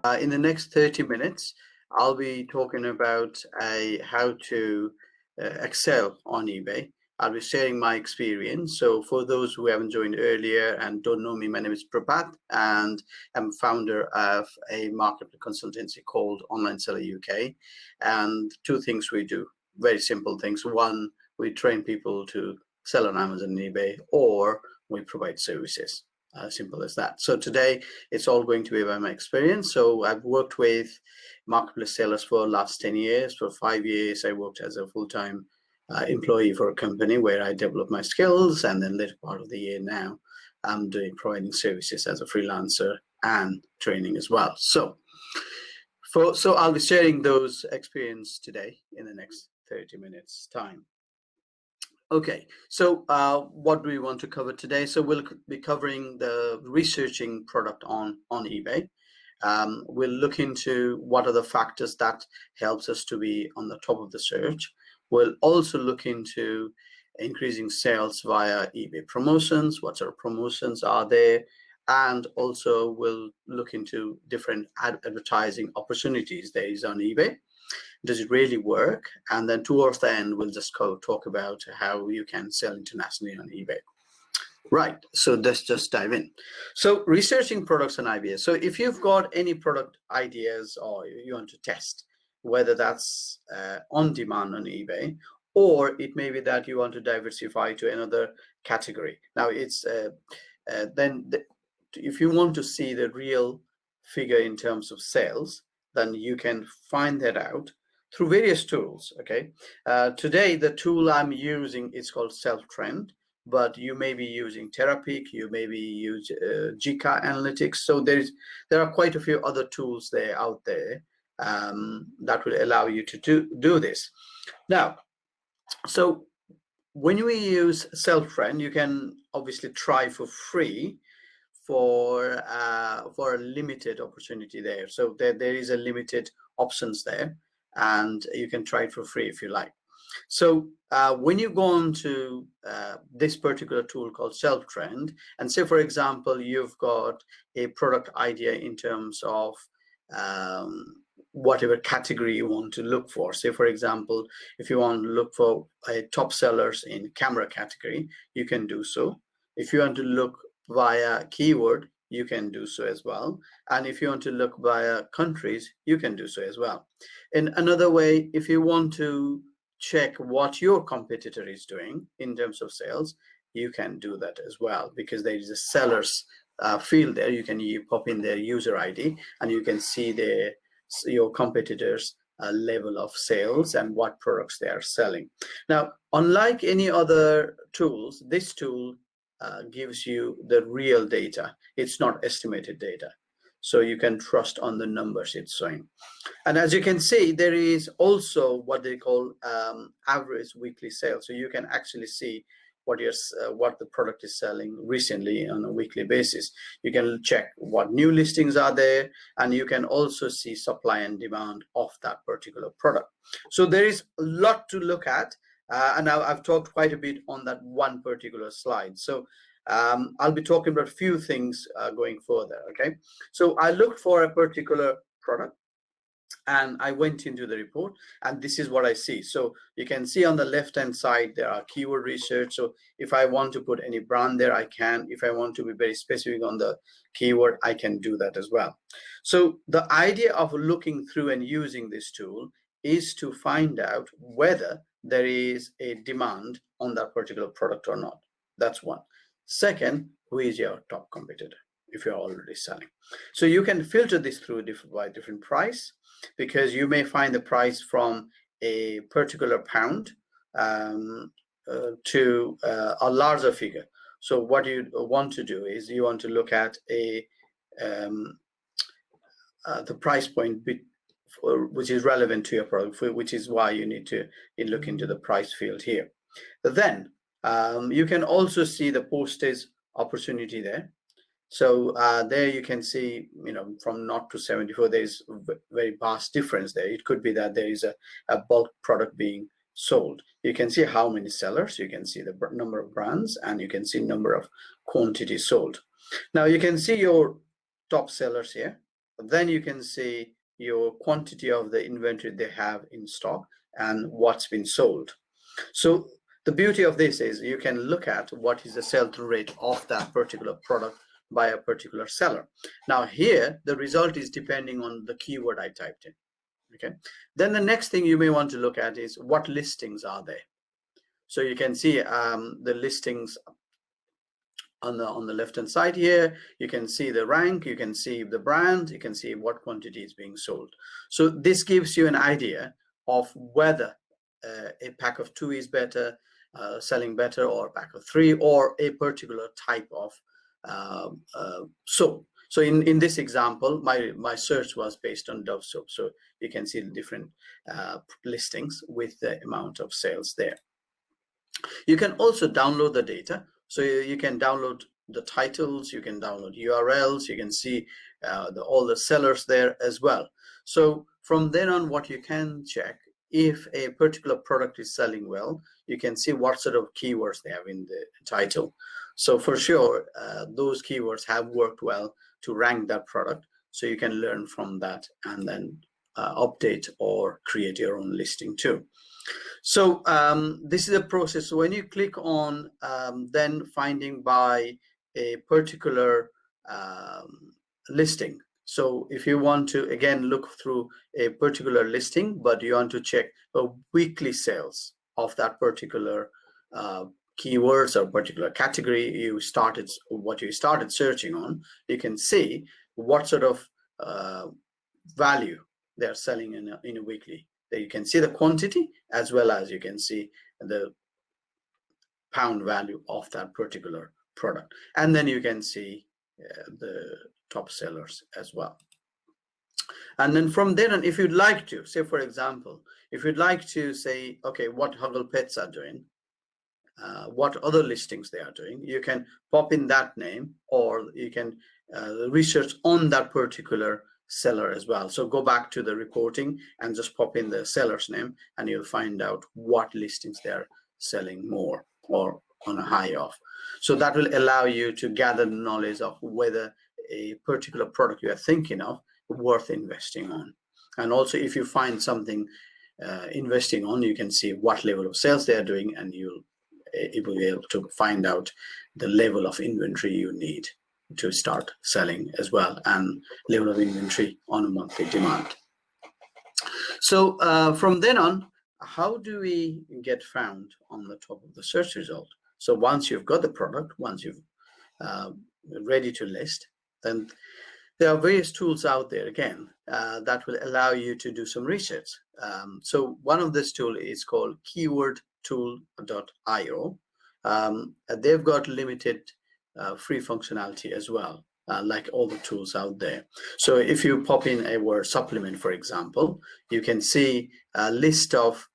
In the next 30 minutes, I'll be talking about how to excel on eBay. I'll be sharing my experience. So for those who haven't joined earlier and don't know me, my name is Prabhat, and I'm founder of a marketplace consultancy called Online Seller UK. And two things we do, very simple things. One, we train people to sell on Amazon and eBay, or we provide services. Simple as that. So today it's all going to be about my experience. So I've worked with marketplace sellers for the last 10 years. For 5 years, I worked as a full-time employee for a company where I developed my skills, and then later part of the year now I'm providing services as a freelancer and training as well. So I'll be sharing those experience today in the next 30 minutes time. Okay, so what do we want to cover today? So we'll be covering the researching product on eBay. We'll look into what are the factors that helps us to be on the top of the search. We'll also look into increasing sales via eBay promotions. What sort of promotions are there? And also we'll look into different advertising opportunities there is on eBay. Does it really work? And then towards the end, we'll just talk about how you can sell internationally on eBay. Right, so let's just dive in. So researching products on eBay. So if you've got any product ideas or you want to test, whether that's on demand on eBay, or it may be that you want to diversify to another category. Now it's if you want to see the real figure in terms of sales, then you can find that out through various tools. Okay, today the tool I'm using is called SelfTrend, but you may be using Terapeak, you may be using GK Analytics. So there are quite a few other tools there out there that will allow you to do this. Now, so when we use SelfTrend, you can obviously try for free for a limited opportunity there. So there is a limited options there, and you can try it for free if you like. So when you go on to this particular tool called SelfTrend, and say for example you've got a product idea in terms of whatever category you want to look for. Say for example, if you want to look for top sellers in camera category, you can do so. If you want to look via keyword, you can do so as well. And if you want to look via countries, you can do so as well. In another way, if you want to check what your competitor is doing in terms of sales, you can do that as well, because there is a sellers field there. You can pop in their user ID and you can see your competitors level of sales and what products they are selling. Now, unlike any other tools, this tool gives you the real data. It's not estimated data, so you can trust on the numbers it's showing. And as you can see, there is also what they call average weekly sales. So you can actually see what the product is selling recently on a weekly basis. You can check what new listings are there, and you can also see supply and demand of that particular product. So there is a lot to look at. And I've talked quite a bit on that one particular slide. So I'll be talking about a few things going further. Okay, so I looked for a particular product and I went into the report, and this is what I see. So you can see on the left hand side there are keyword research. So if I want to put any brand there, I can. If I want to be very specific on the keyword, I can do that as well. So the idea of looking through and using this tool is to find out whether there is a demand on that particular product or not. That's one. Second, who is your top competitor if you're already selling? So you can filter this through by different price, because you may find the price from a particular pound to a larger figure. So what you want to do is you want to look at the price point which is relevant to your product, which is why you need to look into the price field here. But then you can also see the postage opportunity there. So there you can see, from 0 to 74, there is a very vast difference there. It could be that there is a bulk product being sold. You can see how many sellers, you can see the number of brands, and you can see number of quantities sold. Now you can see your top sellers here. Then you can see your quantity of the inventory they have in stock and what's been sold. So the beauty of this is you can look at what is the sell-through rate of that particular product by a particular seller. Now here, the result is depending on the keyword I typed in. Okay. Then the next thing you may want to look at is what listings are there. So you can see the listings on the left hand side here. You can see the rank, you can see the brand, you can see what quantity is being sold. So this gives you an idea of whether a pack of 2 is better, selling better, or a pack of 3, or a particular type of soap. So in this example, my search was based on Dove soap. So you can see the different listings with the amount of sales there. You can also download the data. So you can download the titles, you can download URLs, you can see all the sellers there as well. So from then on, what you can check, if a particular product is selling well, you can see what sort of keywords they have in the title. So for sure, those keywords have worked well to rank that product. So you can learn from that and then update or create your own listing too. So this is a process. So when you click on then finding by a particular listing. So if you want to again look through a particular listing, but you want to check the weekly sales of that particular keywords or particular category what you started searching on, you can see what sort of value they're selling in a weekly. There you can see the quantity as well as you can see the pound value of that particular product, and then you can see the top sellers as well. And then from there on, if you'd like to say, for example, if you'd like to say, okay, what Huggle Pets are doing, what other listings they are doing, you can pop in that name, or you can research on that particular seller as well. So go back to the reporting and just pop in the seller's name, and you'll find out what listings they're selling more or on a high of. So that will allow you to gather knowledge of whether a particular product you are thinking of worth investing on. And also, if you find something investing on, you can see what level of sales they are doing, and you'll be able to find out the level of inventory you need to start selling as well, and level of inventory on a monthly demand. So from then on, how do we get found on the top of the search result? So once you've got the product, once you've ready to list, then there are various tools out there again that will allow you to do some research. So one of this tool is called keywordtool.io. They've got limited free functionality as well, like all the tools out there. So if you pop in a word supplement, for example, you can see a list of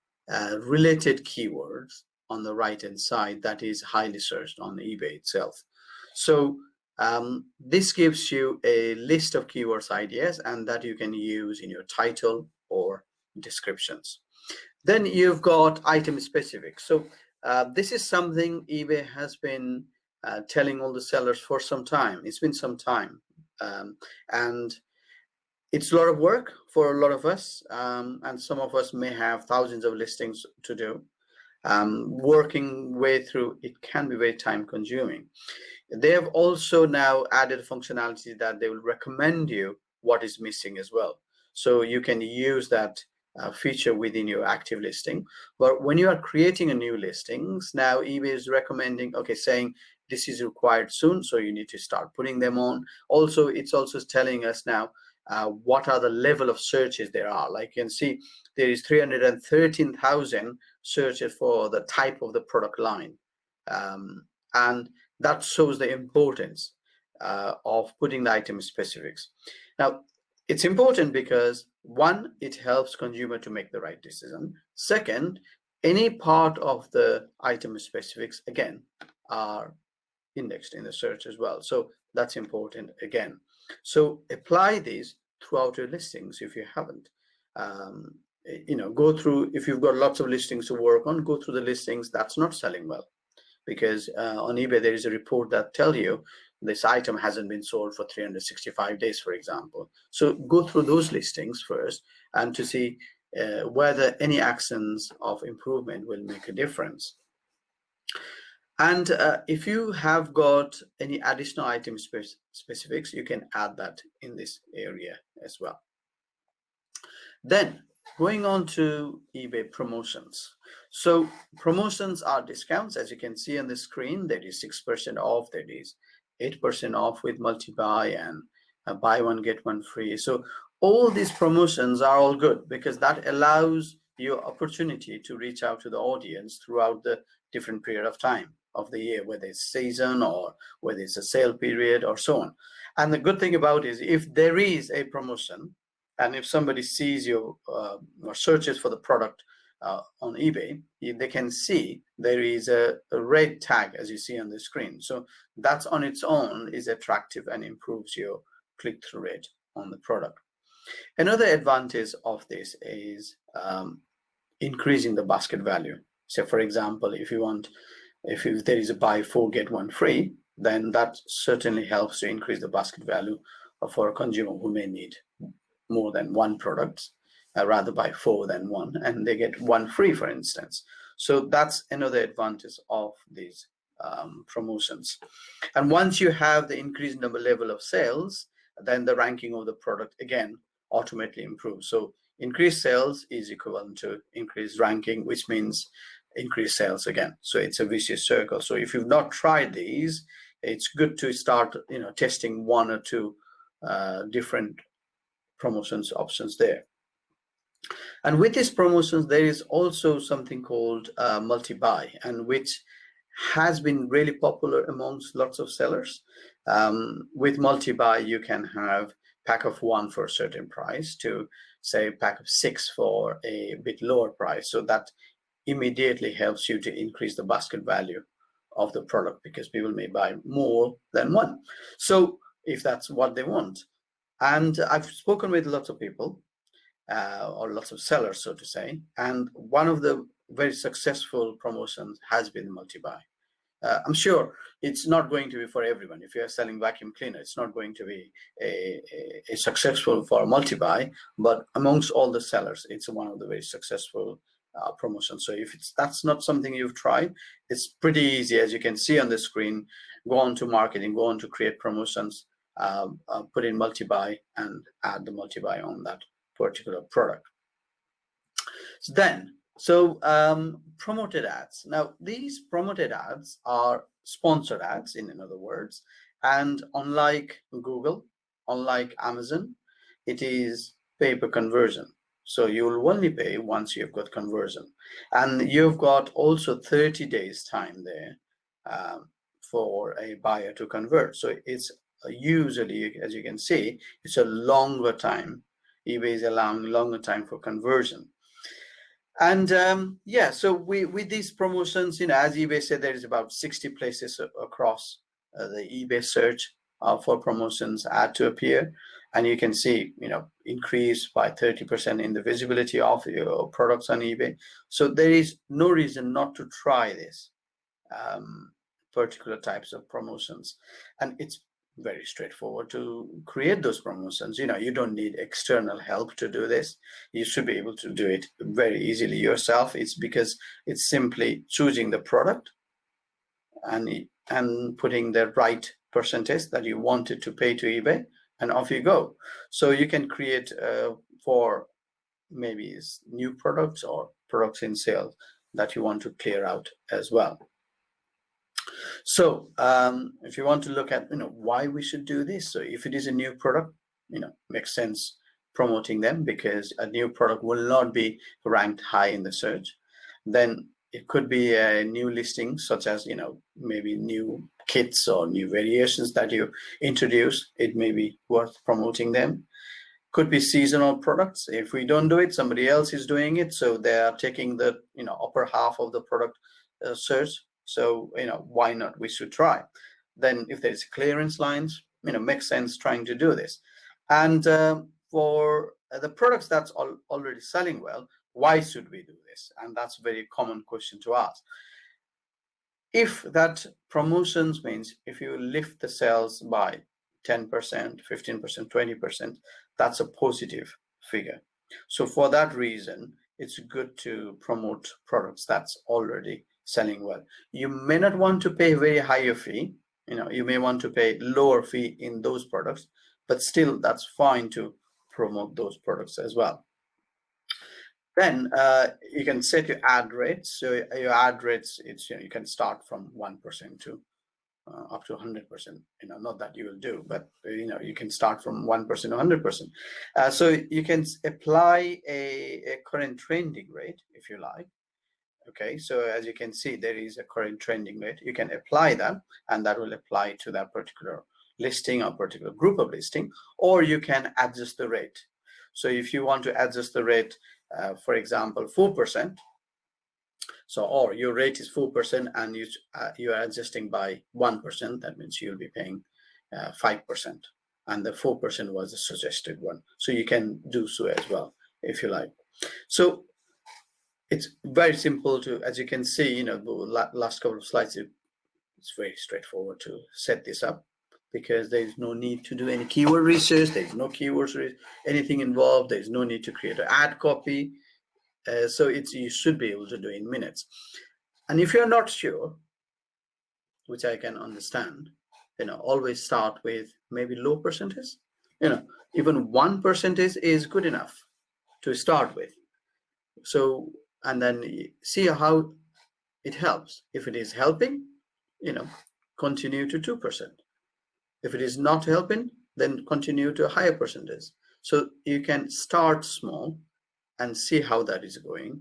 related keywords on the right hand side that is highly searched on eBay itself. So this gives you a list of keywords ideas, and that you can use in your title or descriptions. Then you've got item specific. So this is something eBay has been telling all the sellers for some time. It's been some time, and it's a lot of work for a lot of us, and some of us may have thousands of listings to do. Working way through it can be very time consuming. They have also now added functionality that they will recommend you what is missing as well. So you can use that feature within your active listing. But when you are creating a new listings, now eBay is recommending, okay, saying this is required soon, so you need to start putting them on. Also, it's also telling us now what are the level of searches there are. Like you can see, there is 313,000 searches for the type of the product line. And that shows the importance of putting the item specifics. Now, it's important because one, it helps consumer to make the right decision. Second, any part of the item specifics again are indexed in the search as well. So that's important again. So apply these throughout your listings if you haven't. Go through, if you've got lots of listings to work on, go through the listings that's not selling well. Because on eBay, there is a report that tells you this item hasn't been sold for 365 days, for example. So go through those listings first and to see whether any actions of improvement will make a difference. And if you have got any additional item specifics, you can add that in this area as well. Then going on to eBay promotions. So promotions are discounts. As you can see on the screen, there is 6% off, there is 8% off with multi-buy, and buy one get one free. So all these promotions are all good because that allows you opportunity to reach out to the audience throughout the different period of time of the year, whether it's season or whether it's a sale period or so on. And the good thing about it is if there is a promotion, and if somebody sees you or searches for the product on eBay, they can see there is a red tag, as you see on the screen. So that's on its own is attractive and improves your click-through rate on the product. Another advantage of this is increasing the basket value. So for example, if there is a buy 4 get 1 free, then that certainly helps to increase the basket value for a consumer who may need more than one product, rather buy 4 than 1, and they get 1 free, for instance. So that's another advantage of these promotions. And once you have the increased level of sales, then the ranking of the product again automatically improves. So increased sales is equivalent to increased ranking, which means increased sales again. So it's a vicious circle. So if you've not tried these, it's good to start testing 1 or 2 different promotions options there. And with these promotions, there is also something called multi-buy, and which has been really popular amongst lots of sellers. With multi-buy, you can have pack of 1 for a certain price to say pack of 6 for a bit lower price. So that immediately helps you to increase the basket value of the product because people may buy more than 1. So if that's what they want. And I've spoken with lots of people or lots of sellers, so to say, and one of the very successful promotions has been multi-buy. I'm sure it's not going to be for everyone. If you're selling vacuum cleaner, it's not going to be a successful for multi-buy, but amongst all the sellers, it's one of the very successful promotions. So if that's not something you've tried, it's pretty easy. As you can see on the screen, go on to marketing, go on to create promotions, put in multi-buy and add the multi-buy on that particular product. So promoted ads. Now these promoted ads are sponsored ads, in other words, and unlike Google, unlike Amazon, it is pay per conversion. So you will only pay once you've got conversion, and you've got also 30 days time there for a buyer to convert. So it's usually, as you can see, it's a longer time. eBay is allowing longer time for conversion. And yeah, so with these promotions, as eBay said, there is about 60 places across the eBay search for promotions ad to appear. And you can see, increase by 30% in the visibility of your products on eBay. So there is no reason not to try this particular types of promotions. And it's very straightforward to create those promotions. You don't need external help to do this. You should be able to do it very easily yourself. It's because it's simply choosing the product and putting the right percentage that you wanted to pay to eBay, and off you go. So you can create for maybe new products or products in sale that you want to clear out as well. So if you want to look at why we should do this, so if it is a new product, makes sense promoting them because a new product will not be ranked high in the search. Then it could be a new listing, such as maybe new kits or new variations that you introduce. It may be worth promoting them. Could be seasonal products. If we don't do it, somebody else is doing it, so they are taking the upper half of the product search. So why not? We should try. Then if there's clearance lines, makes sense trying to do this. And for the products that's already selling well, why should we do this? And that's a very common question to ask. If that promotions means if you lift the sales by 10%, 15%, 20%, that's a positive figure. So for that reason, it's good to promote products that's already selling well. You may not want to pay a very higher fee. You may want to pay lower fee in those products, but still that's fine to promote those products as well. Then you can set your ad rates. So your ad rates, you can start from 1% to up to 100%. Not that you will do, but you can start from 1% to 100%. So you can apply a current trending rate if you like. Okay, so as you can see, there is a current trending rate. You can apply that, and that will apply to that particular listing or particular group of listing, or you can adjust the rate. So if you want to adjust the rate, for example, 4%, so or your rate is 4% and you are adjusting by 1%, that means you'll be paying 5%, and the 4% was the suggested one. So you can do so as well if you like. So it's very simple to, as you can see, the last couple of slides, it's very straightforward to set this up, because there is no need to do any keyword research. There's no keywords anything involved. There's no need to create an ad copy. So you should be able to do in minutes. And if you're not sure, which I can understand, always start with maybe low percentage. Even 1% is good enough to start with. So, and then see how it helps. If it is helping, continue to 2%. If it is not helping, then continue to a higher percentage. So you can start small and see how that is going,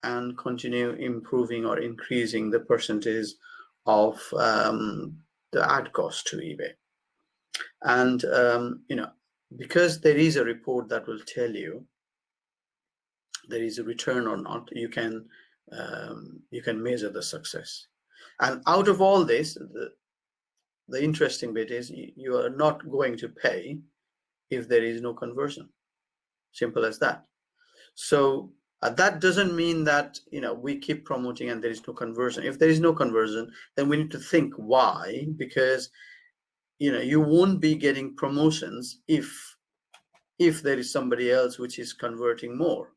and continue improving or increasing the percentage of the ad cost to eBay. And because there is a report that will tell you there is a return or not, you can measure the success. And out of all this, the interesting bit is you are not going to pay if there is no conversion. Simple as that. So that doesn't mean that we keep promoting and there is no conversion. If there is no conversion, then we need to think why, because you won't be getting promotions if there is somebody else which is converting more.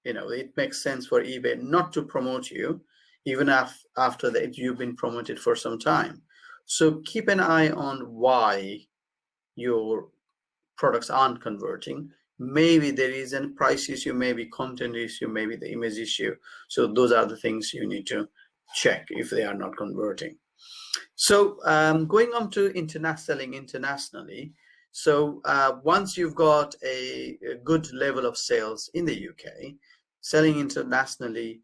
It makes sense for eBay not to promote you even after that you've been promoted for some time. So keep an eye on why your products aren't converting. Maybe there is a price issue, maybe content issue, maybe the image issue. So those are the things you need to check if they are not converting. So going on to selling internationally. So once you've got a good level of sales in the UK, selling internationally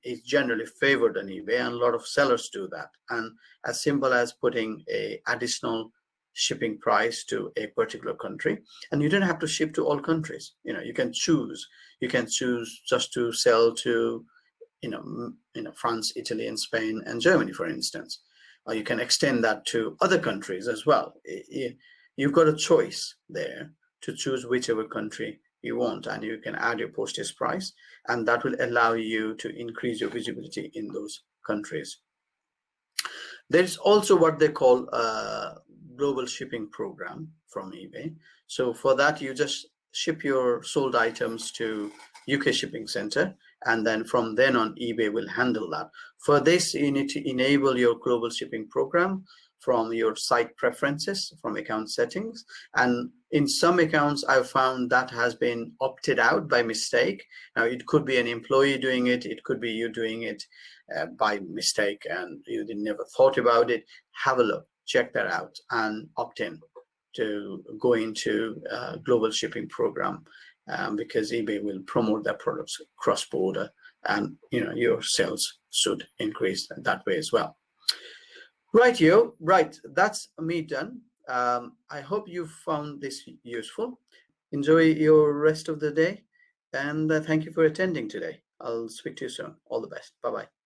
is generally favored on eBay, and a lot of sellers do that. And as simple as putting a additional shipping price to a particular country, and you don't have to ship to all countries. You can choose just to sell to France, Italy, and Spain and Germany, for instance, or you can extend that to other countries as well. You've got a choice there to choose whichever country you want, and you can add your postage price, and that will allow you to increase your visibility in those countries. There's also what they call a global shipping program from eBay. So for that, you just ship your sold items to UK shipping center, and then from then on eBay will handle that. For this, you need to enable your global shipping program from your site preferences, from account settings. And in some accounts, I've found that has been opted out by mistake. Now, it could be an employee doing it, it could be you doing it by mistake and you never thought about it. Have a look, check that out, and opt in to go into global shipping program, because eBay will promote their products cross-border, and your sales should increase that way as well. Right, that's me done. I hope you found this useful. Enjoy your rest of the day, and thank you for attending today. I'll speak to you soon. All the best. Bye-bye.